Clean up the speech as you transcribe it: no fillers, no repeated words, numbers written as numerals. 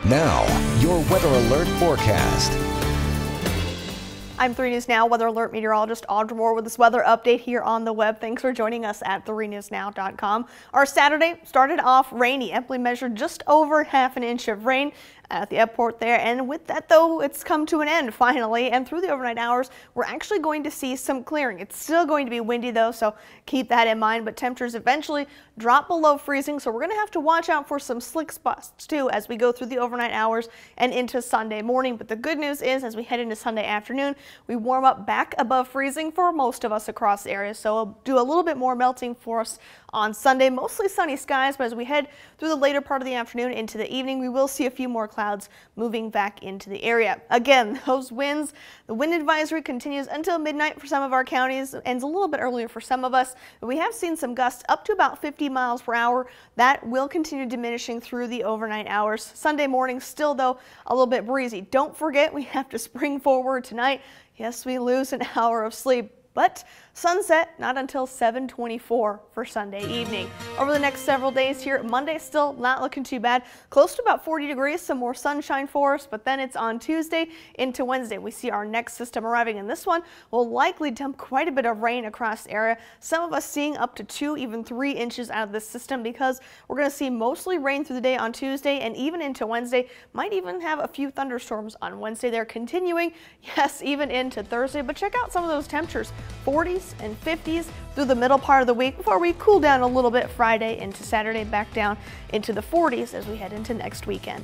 Now, your weather alert forecast. I'm 3 News Now weather alert meteorologist Audra with this weather update here on the web. Thanks for joining us at 3newsnow.com. Our Saturday started off rainy, amply measured just over ½ an inch of rain at the airport there. And with that, though, it's come to an end finally. And through the overnight hours, we're actually going to see some clearing. It's still going to be windy, though, so keep that in mind. But temperatures eventually drop below freezing, so we're going to have to watch out for some slick spots, too, as we go through the overnight hours and into Sunday morning. But the good news is, as we head into Sunday afternoon, we warm up back above freezing for most of us across the area. So we'll do a little bit more melting for us on Sunday. Mostly sunny skies, but as we head through the later part of the afternoon into the evening, we will see a few more clouds moving back into the area. Again, those winds, the wind advisory continues until midnight for some of our counties, ends a little bit earlier for some of us. But we have seen some gusts up to about 50 miles per hour. That will continue diminishing through the overnight hours. Sunday morning still, though, a little bit breezy. Don't forget, we have to spring forward tonight. Yes, we lose an hour of sleep, but sunset not until 7:24 for Sunday evening. Over the next several days here, Monday still not looking too bad. Close to about 40 degrees, some more sunshine for us, but then it's on Tuesday into Wednesday. We see our next system arriving, and this one will likely dump quite a bit of rain across the area. Some of us seeing up to 2, even 3 inches out of this system because we're going to see mostly rain through the day on Tuesday and even into Wednesday. Might even have a few thunderstorms on Wednesday. They're continuing, yes, even into Thursday, but check out some of those temperatures. 40s and 50s through the middle part of the week before we cool down a little bit Friday into Saturday, back down into the 40s as we head into next weekend.